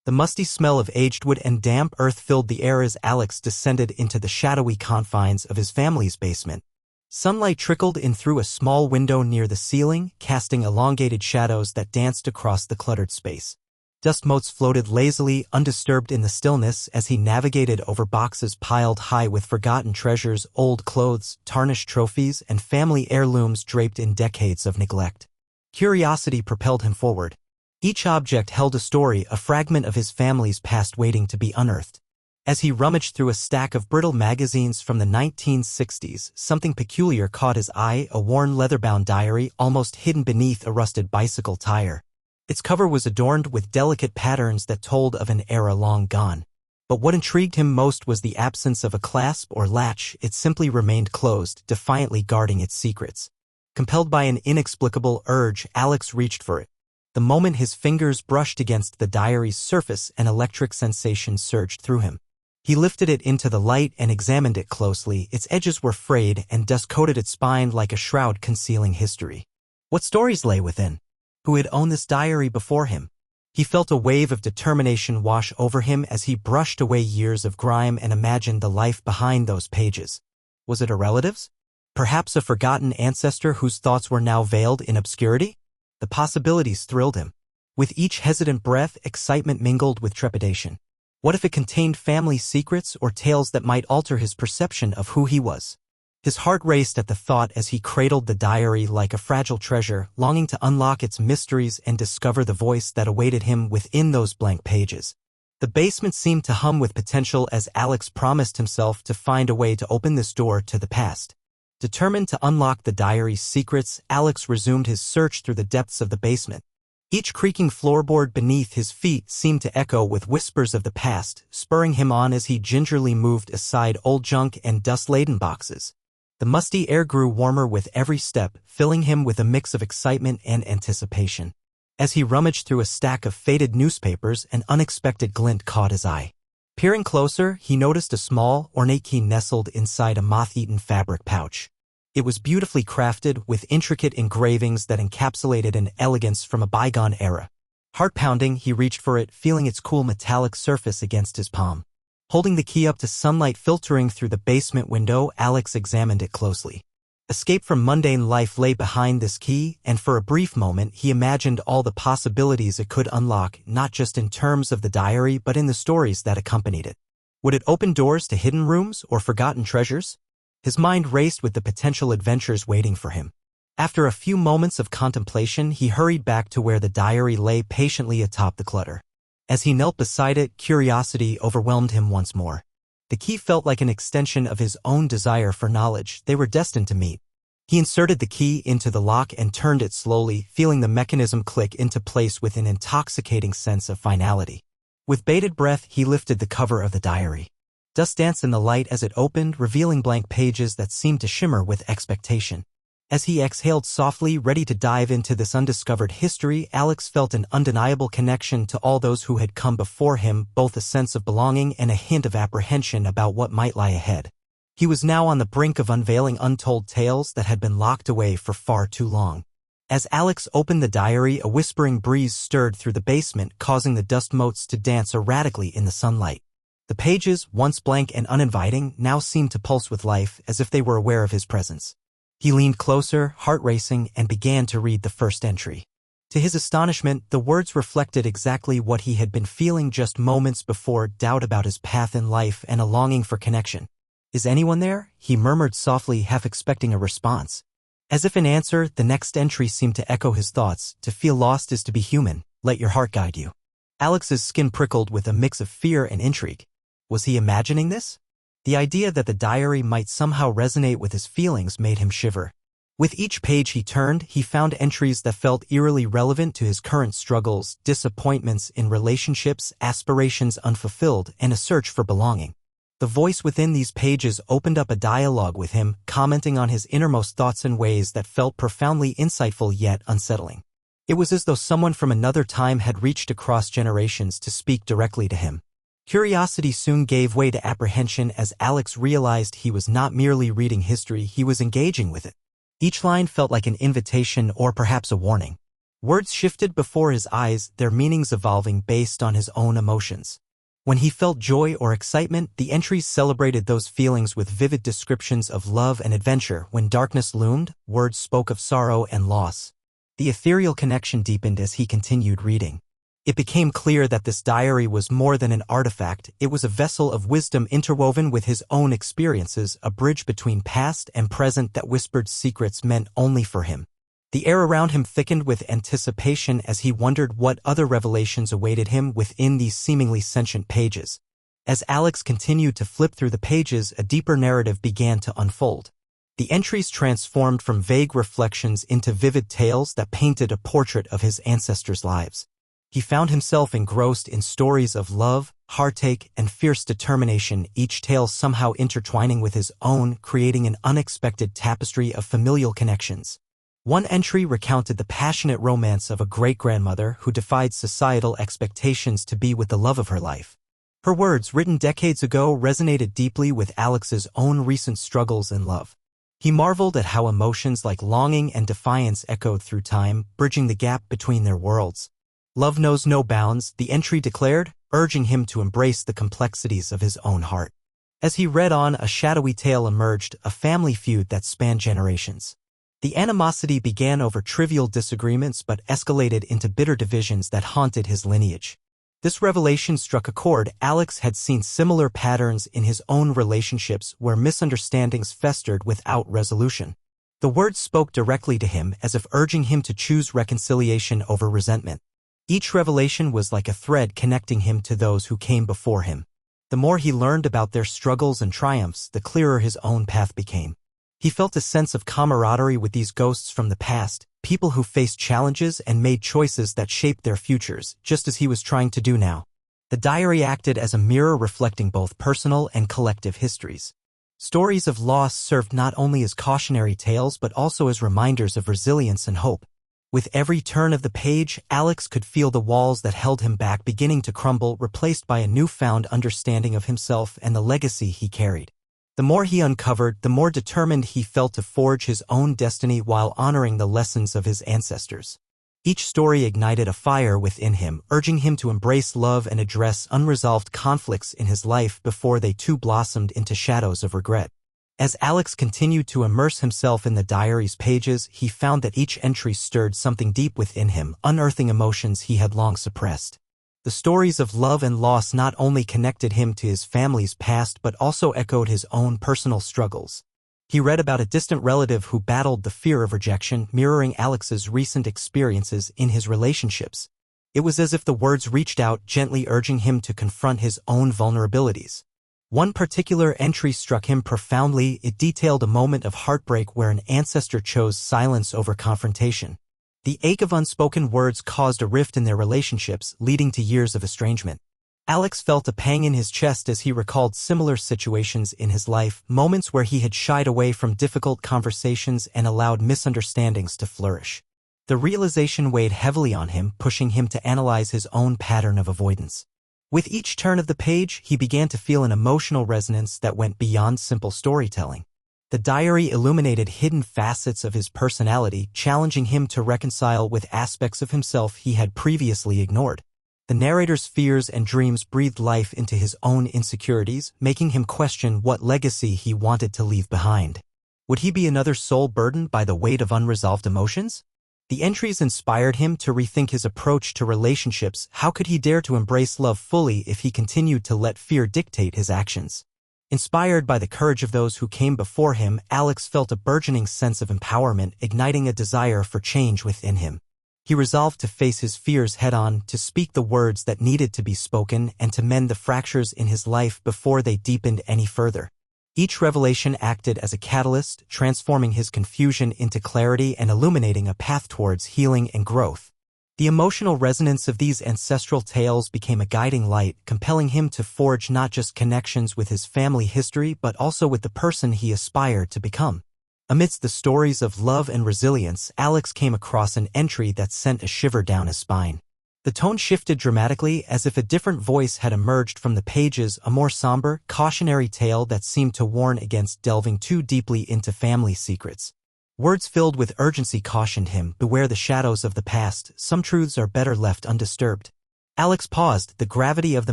The musty smell of aged wood and damp earth filled the air as Alex descended into the shadowy confines of his family's basement. Sunlight trickled in through a small window near the ceiling, casting elongated shadows that danced across the cluttered space. Dust motes floated lazily, undisturbed in the stillness as he navigated over boxes piled high with forgotten treasures, old clothes, tarnished trophies, and family heirlooms draped in decades of neglect. Curiosity propelled him forward. Each object held a story, a fragment of his family's past waiting to be unearthed. As he rummaged through a stack of brittle magazines from the 1960s, something peculiar caught his eye, a worn leather-bound diary almost hidden beneath a rusted bicycle tire. Its cover was adorned with delicate patterns that told of an era long gone. But what intrigued him most was the absence of a clasp or latch. It simply remained closed, defiantly guarding its secrets. Compelled by an inexplicable urge, Alex reached for it. The moment his fingers brushed against the diary's surface, an electric sensation surged through him. He lifted it into the light and examined it closely. Its edges were frayed and dust coated its spine like a shroud concealing history. What stories lay within? Who had owned this diary before him? He felt a wave of determination wash over him as he brushed away years of grime and imagined the life behind those pages. Was it a relative's? Perhaps a forgotten ancestor whose thoughts were now veiled in obscurity? The possibilities thrilled him. With each hesitant breath, excitement mingled with trepidation. What if it contained family secrets or tales that might alter his perception of who he was? His heart raced at the thought as he cradled the diary like a fragile treasure, longing to unlock its mysteries and discover the voice that awaited him within those blank pages. The basement seemed to hum with potential as Alex promised himself to find a way to open this door to the past. Determined to unlock the diary's secrets, Alex resumed his search through the depths of the basement. Each creaking floorboard beneath his feet seemed to echo with whispers of the past, spurring him on as he gingerly moved aside old junk and dust-laden boxes. The musty air grew warmer with every step, filling him with a mix of excitement and anticipation. As he rummaged through a stack of faded newspapers, an unexpected glint caught his eye. Peering closer, he noticed a small, ornate key nestled inside a moth-eaten fabric pouch. It was beautifully crafted, with intricate engravings that encapsulated an elegance from a bygone era. Heart-pounding, he reached for it, feeling its cool metallic surface against his palm. Holding the key up to sunlight filtering through the basement window, Alex examined it closely. Escape from mundane life lay behind this key, and for a brief moment he imagined all the possibilities it could unlock, not just in terms of the diary but in the stories that accompanied it. Would it open doors to hidden rooms or forgotten treasures? His mind raced with the potential adventures waiting for him. After a few moments of contemplation, he hurried back to where the diary lay patiently atop the clutter. As he knelt beside it, curiosity overwhelmed him once more. The key felt like an extension of his own desire for knowledge. They were destined to meet. He inserted the key into the lock and turned it slowly, feeling the mechanism click into place with an intoxicating sense of finality. With bated breath, he lifted the cover of the diary. Dust danced in the light as it opened, revealing blank pages that seemed to shimmer with expectation. As he exhaled softly, ready to dive into this undiscovered history, Alex felt an undeniable connection to all those who had come before him, both a sense of belonging and a hint of apprehension about what might lie ahead. He was now on the brink of unveiling untold tales that had been locked away for far too long. As Alex opened the diary, a whispering breeze stirred through the basement, causing the dust motes to dance erratically in the sunlight. The pages, once blank and uninviting, now seemed to pulse with life, as if they were aware of his presence. He leaned closer, heart racing, and began to read the first entry. To his astonishment, the words reflected exactly what he had been feeling just moments before: doubt about his path in life and a longing for connection. "Is anyone there?" he murmured softly, half expecting a response. As if in answer, the next entry seemed to echo his thoughts: "To feel lost is to be human. Let your heart guide you." Alex's skin prickled with a mix of fear and intrigue. Was he imagining this? The idea that the diary might somehow resonate with his feelings made him shiver. With each page he turned, he found entries that felt eerily relevant to his current struggles, disappointments in relationships, aspirations unfulfilled, and a search for belonging. The voice within these pages opened up a dialogue with him, commenting on his innermost thoughts in ways that felt profoundly insightful yet unsettling. It was as though someone from another time had reached across generations to speak directly to him. Curiosity soon gave way to apprehension as Alex realized he was not merely reading history, he was engaging with it. Each line felt like an invitation or perhaps a warning. Words shifted before his eyes, their meanings evolving based on his own emotions. When he felt joy or excitement, the entries celebrated those feelings with vivid descriptions of love and adventure. When darkness loomed, words spoke of sorrow and loss. The ethereal connection deepened as he continued reading. It became clear that this diary was more than an artifact. It was a vessel of wisdom interwoven with his own experiences, a bridge between past and present that whispered secrets meant only for him. The air around him thickened with anticipation as he wondered what other revelations awaited him within these seemingly sentient pages. As Alex continued to flip through the pages, a deeper narrative began to unfold. The entries transformed from vague reflections into vivid tales that painted a portrait of his ancestors' lives. He found himself engrossed in stories of love, heartache, and fierce determination, each tale somehow intertwining with his own, creating an unexpected tapestry of familial connections. One entry recounted the passionate romance of a great-grandmother who defied societal expectations to be with the love of her life. Her words, written decades ago, resonated deeply with Alex's own recent struggles in love. He marveled at how emotions like longing and defiance echoed through time, bridging the gap between their worlds. Love knows no bounds, the entry declared, urging him to embrace the complexities of his own heart. As he read on, a shadowy tale emerged, a family feud that spanned generations. The animosity began over trivial disagreements but escalated into bitter divisions that haunted his lineage. This revelation struck a chord. Alex had seen similar patterns in his own relationships where misunderstandings festered without resolution. The words spoke directly to him as if urging him to choose reconciliation over resentment. Each revelation was like a thread connecting him to those who came before him. The more he learned about their struggles and triumphs, the clearer his own path became. He felt a sense of camaraderie with these ghosts from the past, people who faced challenges and made choices that shaped their futures, just as he was trying to do now. The diary acted as a mirror reflecting both personal and collective histories. Stories of loss served not only as cautionary tales but also as reminders of resilience and hope. With every turn of the page, Alex could feel the walls that held him back beginning to crumble, replaced by a newfound understanding of himself and the legacy he carried. The more he uncovered, the more determined he felt to forge his own destiny while honoring the lessons of his ancestors. Each story ignited a fire within him, urging him to embrace love and address unresolved conflicts in his life before they too blossomed into shadows of regret. As Alex continued to immerse himself in the diary's pages, he found that each entry stirred something deep within him, unearthing emotions he had long suppressed. The stories of love and loss not only connected him to his family's past but also echoed his own personal struggles. He read about a distant relative who battled the fear of rejection, mirroring Alex's recent experiences in his relationships. It was as if the words reached out, gently urging him to confront his own vulnerabilities. One particular entry struck him profoundly. It detailed a moment of heartbreak where an ancestor chose silence over confrontation. The ache of unspoken words caused a rift in their relationships, leading to years of estrangement. Alex felt a pang in his chest as he recalled similar situations in his life, moments where he had shied away from difficult conversations and allowed misunderstandings to flourish. The realization weighed heavily on him, pushing him to analyze his own pattern of avoidance. With each turn of the page, he began to feel an emotional resonance that went beyond simple storytelling. The diary illuminated hidden facets of his personality, challenging him to reconcile with aspects of himself he had previously ignored. The narrator's fears and dreams breathed life into his own insecurities, making him question what legacy he wanted to leave behind. Would he be another soul burdened by the weight of unresolved emotions? The entries inspired him to rethink his approach to relationships. How could he dare to embrace love fully if he continued to let fear dictate his actions? Inspired by the courage of those who came before him, Alex felt a burgeoning sense of empowerment, igniting a desire for change within him. He resolved to face his fears head-on, to speak the words that needed to be spoken, and to mend the fractures in his life before they deepened any further. Each revelation acted as a catalyst, transforming his confusion into clarity and illuminating a path towards healing and growth. The emotional resonance of these ancestral tales became a guiding light, compelling him to forge not just connections with his family history but also with the person he aspired to become. Amidst the stories of love and resilience, Alex came across an entry that sent a shiver down his spine. The tone shifted dramatically, as if a different voice had emerged from the pages, a more somber, cautionary tale that seemed to warn against delving too deeply into family secrets. Words filled with urgency cautioned him, beware the shadows of the past, some truths are better left undisturbed. Alex paused, the gravity of the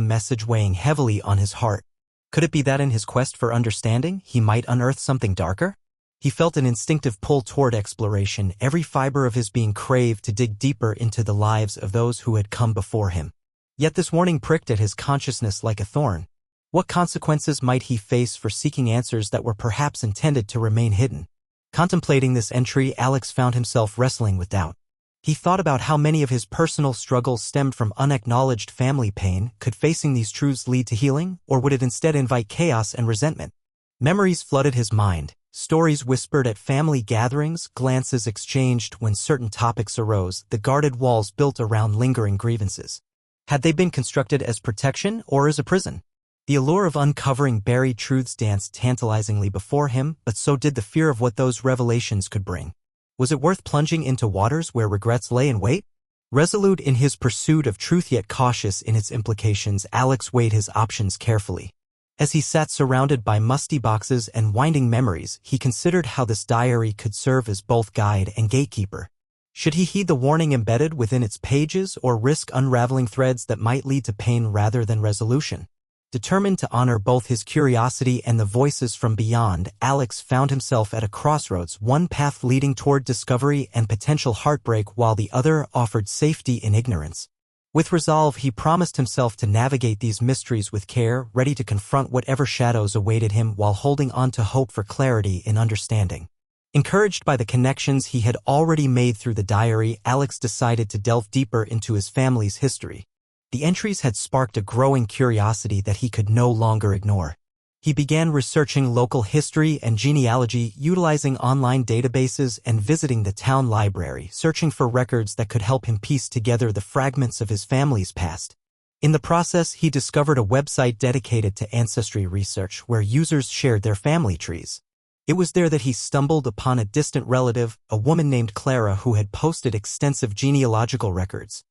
message weighing heavily on his heart. Could it be that in his quest for understanding, he might unearth something darker? He felt an instinctive pull toward exploration, every fiber of his being craved to dig deeper into the lives of those who had come before him. Yet this warning pricked at his consciousness like a thorn. What consequences might he face for seeking answers that were perhaps intended to remain hidden? Contemplating this entry, Alex found himself wrestling with doubt. He thought about how many of his personal struggles stemmed from unacknowledged family pain. Could facing these truths lead to healing, or would it instead invite chaos and resentment? Memories flooded his mind. Stories whispered at family gatherings, glances exchanged when certain topics arose, the guarded walls built around lingering grievances. Had they been constructed as protection or as a prison? The allure of uncovering buried truths danced tantalizingly before him, but so did the fear of what those revelations could bring. Was it worth plunging into waters where regrets lay in wait? Resolute in his pursuit of truth yet cautious in its implications, Alex weighed his options carefully. As he sat surrounded by musty boxes and winding memories, he considered how this diary could serve as both guide and gatekeeper. Should he heed the warning embedded within its pages or risk unraveling threads that might lead to pain rather than resolution? Determined to honor both his curiosity and the voices from beyond, Alex found himself at a crossroads, one path leading toward discovery and potential heartbreak while the other offered safety in ignorance. With resolve, he promised himself to navigate these mysteries with care, ready to confront whatever shadows awaited him while holding on to hope for clarity in understanding. Encouraged by the connections he had already made through the diary, Alex decided to delve deeper into his family's history. The entries had sparked a growing curiosity that he could no longer ignore. He began researching local history and genealogy, utilizing online databases and visiting the town library, searching for records that could help him piece together the fragments of his family's past. In the process, he discovered a website dedicated to ancestry research where users shared their family trees. It was there that he stumbled upon a distant relative, a woman named Clara who had posted extensive genealogical records.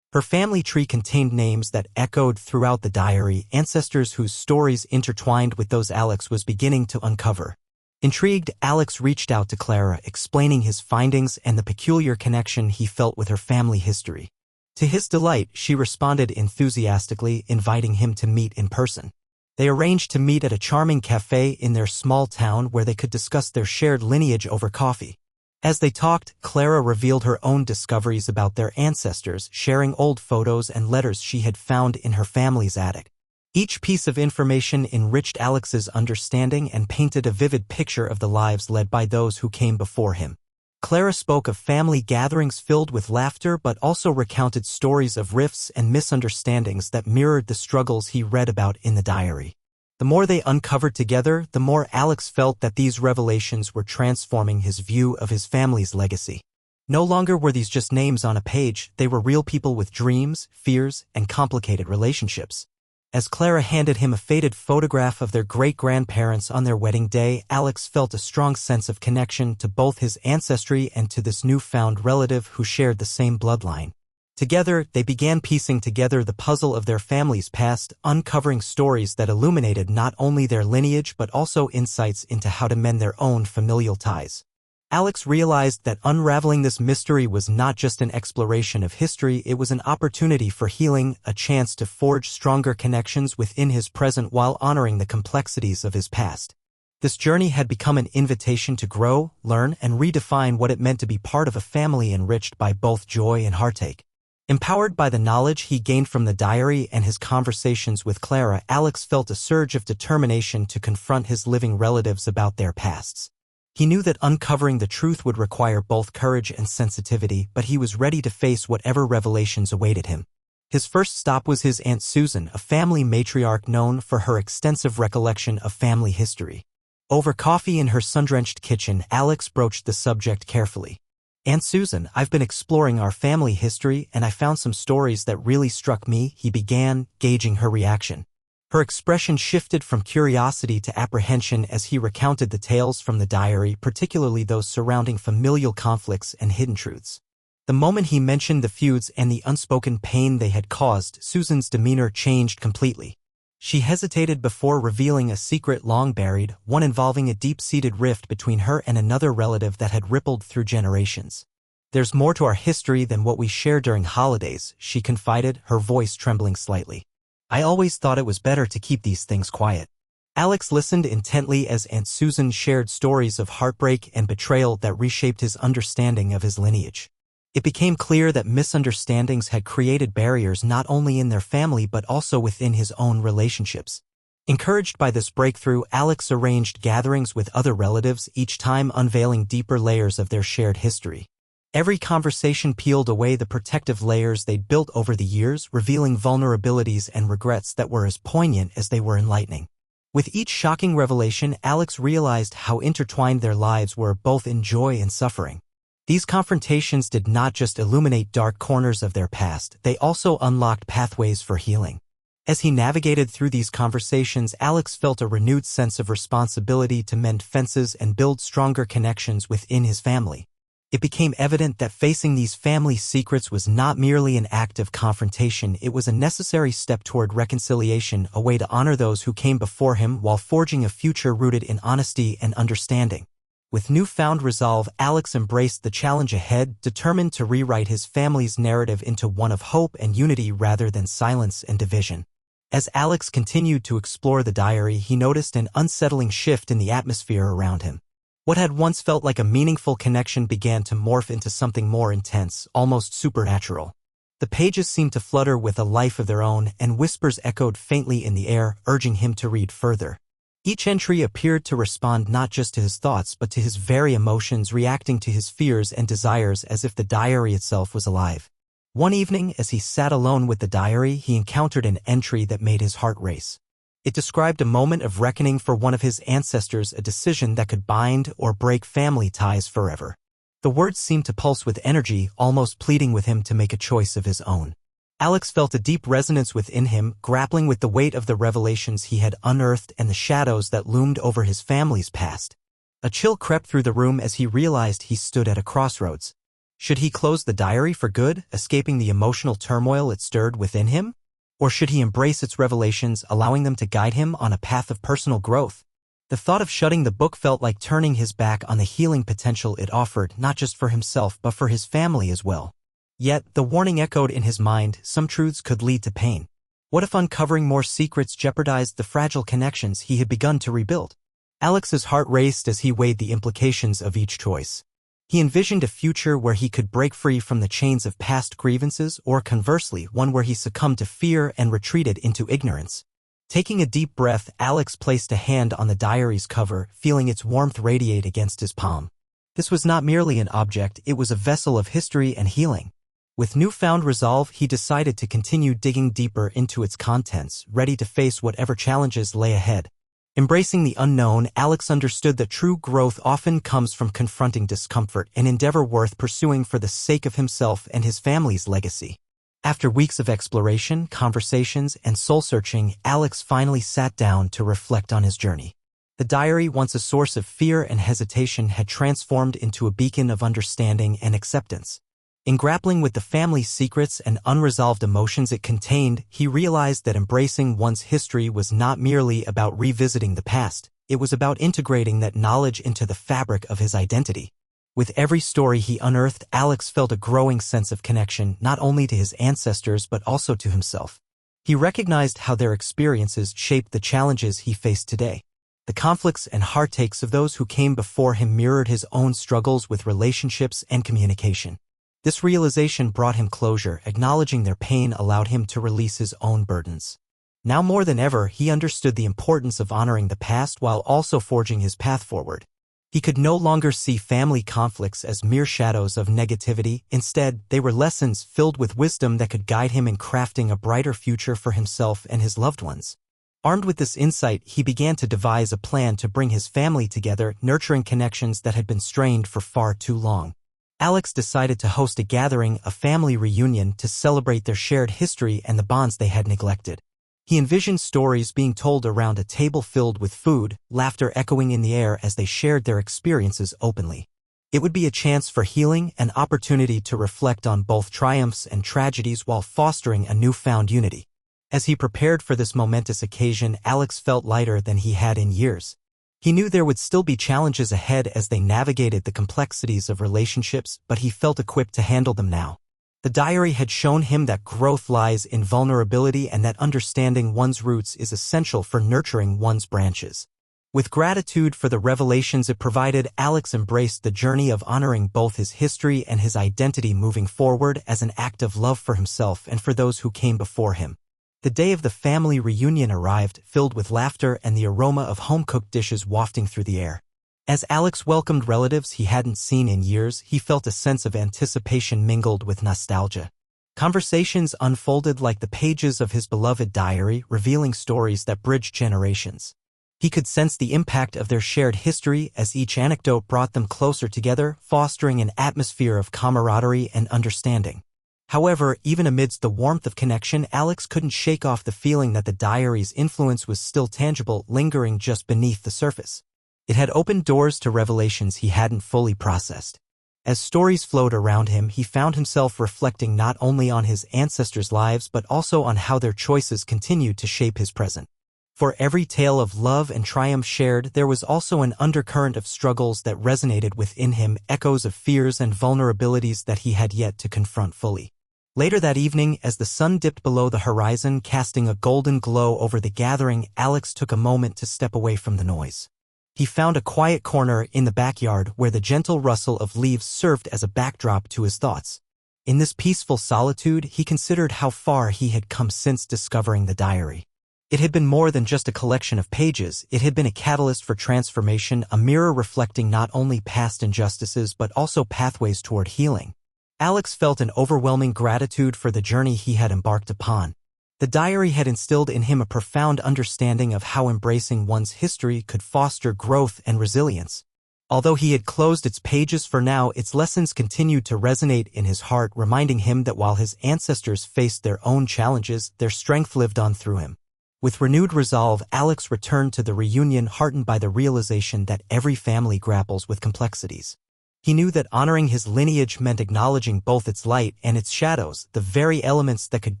Her family tree contained names that echoed throughout the diary, ancestors whose stories intertwined with those Alex was beginning to uncover. Intrigued, Alex reached out to Clara, explaining his findings and the peculiar connection he felt with her family history. To his delight, she responded enthusiastically, inviting him to meet in person. They arranged to meet at a charming cafe in their small town where they could discuss their shared lineage over coffee. As they talked, Clara revealed her own discoveries about their ancestors, sharing old photos and letters she had found in her family's attic. Each piece of information enriched Alex's understanding and painted a vivid picture of the lives led by those who came before him. Clara spoke of family gatherings filled with laughter but also recounted stories of rifts and misunderstandings that mirrored the struggles he read about in the diary. The more they uncovered together, the more Alex felt that these revelations were transforming his view of his family's legacy. No longer were these just names on a page, they were real people with dreams, fears, and complicated relationships. As Clara handed him a faded photograph of their great-grandparents on their wedding day, Alex felt a strong sense of connection to both his ancestry and to this newfound relative who shared the same bloodline. Together, they began piecing together the puzzle of their family's past, uncovering stories that illuminated not only their lineage but also insights into how to mend their own familial ties. Alex realized that unraveling this mystery was not just an exploration of history, it was an opportunity for healing, a chance to forge stronger connections within his present while honoring the complexities of his past. This journey had become an invitation to grow, learn, and redefine what it meant to be part of a family enriched by both joy and heartache. Empowered by the knowledge he gained from the diary and his conversations with Clara, Alex felt a surge of determination to confront his living relatives about their pasts. He knew that uncovering the truth would require both courage and sensitivity, but he was ready to face whatever revelations awaited him. His first stop was his Aunt Susan, a family matriarch known for her extensive recollection of family history. Over coffee in her sun-drenched kitchen, Alex broached the subject carefully. "Aunt Susan, I've been exploring our family history and I found some stories that really struck me," he began, gauging her reaction. Her expression shifted from curiosity to apprehension as he recounted the tales from the diary, particularly those surrounding familial conflicts and hidden truths. The moment he mentioned the feuds and the unspoken pain they had caused, Susan's demeanor changed completely. She hesitated before revealing a secret long buried, one involving a deep-seated rift between her and another relative that had rippled through generations. "There's more to our history than what we share during holidays," she confided, her voice trembling slightly. "I always thought it was better to keep these things quiet." Alex listened intently as Aunt Susan shared stories of heartbreak and betrayal that reshaped his understanding of his lineage. It became clear that misunderstandings had created barriers not only in their family but also within his own relationships. Encouraged by this breakthrough, Alex arranged gatherings with other relatives, each time unveiling deeper layers of their shared history. Every conversation peeled away the protective layers they'd built over the years, revealing vulnerabilities and regrets that were as poignant as they were enlightening. With each shocking revelation, Alex realized how intertwined their lives were, both in joy and suffering. These confrontations did not just illuminate dark corners of their past, they also unlocked pathways for healing. As he navigated through these conversations, Alex felt a renewed sense of responsibility to mend fences and build stronger connections within his family. It became evident that facing these family secrets was not merely an act of confrontation, it was a necessary step toward reconciliation, a way to honor those who came before him while forging a future rooted in honesty and understanding. With newfound resolve, Alex embraced the challenge ahead, determined to rewrite his family's narrative into one of hope and unity rather than silence and division. As Alex continued to explore the diary, he noticed an unsettling shift in the atmosphere around him. What had once felt like a meaningful connection began to morph into something more intense, almost supernatural. The pages seemed to flutter with a life of their own, and whispers echoed faintly in the air, urging him to read further. Each entry appeared to respond not just to his thoughts but to his very emotions, reacting to his fears and desires as if the diary itself was alive. One evening, as he sat alone with the diary, he encountered an entry that made his heart race. It described a moment of reckoning for one of his ancestors, a decision that could bind or break family ties forever. The words seemed to pulse with energy, almost pleading with him to make a choice of his own. Alex felt a deep resonance within him, grappling with the weight of the revelations he had unearthed and the shadows that loomed over his family's past. A chill crept through the room as he realized he stood at a crossroads. Should he close the diary for good, escaping the emotional turmoil it stirred within him? Or should he embrace its revelations, allowing them to guide him on a path of personal growth? The thought of shutting the book felt like turning his back on the healing potential it offered, not just for himself but for his family as well. Yet, the warning echoed in his mind, some truths could lead to pain. What if uncovering more secrets jeopardized the fragile connections he had begun to rebuild? Alex's heart raced as he weighed the implications of each choice. He envisioned a future where he could break free from the chains of past grievances, or conversely, one where he succumbed to fear and retreated into ignorance. Taking a deep breath, Alex placed a hand on the diary's cover, feeling its warmth radiate against his palm. This was not merely an object, it was a vessel of history and healing. With newfound resolve, he decided to continue digging deeper into its contents, ready to face whatever challenges lay ahead. Embracing the unknown, Alex understood that true growth often comes from confronting discomfort, an endeavor worth pursuing for the sake of himself and his family's legacy. After weeks of exploration, conversations, and soul-searching, Alex finally sat down to reflect on his journey. The diary, once a source of fear and hesitation, had transformed into a beacon of understanding and acceptance. In grappling with the family's secrets and unresolved emotions it contained, he realized that embracing one's history was not merely about revisiting the past, it was about integrating that knowledge into the fabric of his identity. With every story he unearthed, Alex felt a growing sense of connection, not only to his ancestors but also to himself. He recognized how their experiences shaped the challenges he faced today. The conflicts and heartaches of those who came before him mirrored his own struggles with relationships and communication. This realization brought him closure, acknowledging their pain allowed him to release his own burdens. Now more than ever, he understood the importance of honoring the past while also forging his path forward. He could no longer see family conflicts as mere shadows of negativity. Instead, they were lessons filled with wisdom that could guide him in crafting a brighter future for himself and his loved ones. Armed with this insight, he began to devise a plan to bring his family together, nurturing connections that had been strained for far too long. Alex decided to host a gathering, a family reunion, to celebrate their shared history and the bonds they had neglected. He envisioned stories being told around a table filled with food, laughter echoing in the air as they shared their experiences openly. It would be a chance for healing, an opportunity to reflect on both triumphs and tragedies while fostering a newfound unity. As he prepared for this momentous occasion, Alex felt lighter than he had in years. He knew there would still be challenges ahead as they navigated the complexities of relationships, but he felt equipped to handle them now. The diary had shown him that growth lies in vulnerability and that understanding one's roots is essential for nurturing one's branches. With gratitude for the revelations it provided, Alex embraced the journey of honoring both his history and his identity moving forward as an act of love for himself and for those who came before him. The day of the family reunion arrived, filled with laughter and the aroma of home-cooked dishes wafting through the air. As Alex welcomed relatives he hadn't seen in years, he felt a sense of anticipation mingled with nostalgia. Conversations unfolded like the pages of his beloved diary, revealing stories that bridged generations. He could sense the impact of their shared history as each anecdote brought them closer together, fostering an atmosphere of camaraderie and understanding. However, even amidst the warmth of connection, Alex couldn't shake off the feeling that the diary's influence was still tangible, lingering just beneath the surface. It had opened doors to revelations he hadn't fully processed. As stories flowed around him, he found himself reflecting not only on his ancestors' lives but also on how their choices continued to shape his present. For every tale of love and triumph shared, there was also an undercurrent of struggles that resonated within him, echoes of fears and vulnerabilities that he had yet to confront fully. Later that evening, as the sun dipped below the horizon, casting a golden glow over the gathering, Alex took a moment to step away from the noise. He found a quiet corner in the backyard where the gentle rustle of leaves served as a backdrop to his thoughts. In this peaceful solitude, he considered how far he had come since discovering the diary. It had been more than just a collection of pages, it had been a catalyst for transformation, a mirror reflecting not only past injustices but also pathways toward healing. Alex felt an overwhelming gratitude for the journey he had embarked upon. The diary had instilled in him a profound understanding of how embracing one's history could foster growth and resilience. Although he had closed its pages for now, its lessons continued to resonate in his heart, reminding him that while his ancestors faced their own challenges, their strength lived on through him. With renewed resolve, Alex returned to the reunion, heartened by the realization that every family grapples with complexities. He knew that honoring his lineage meant acknowledging both its light and its shadows, the very elements that could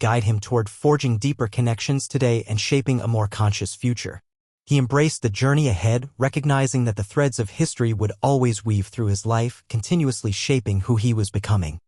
guide him toward forging deeper connections today and shaping a more conscious future. He embraced the journey ahead, recognizing that the threads of history would always weave through his life, continuously shaping who he was becoming.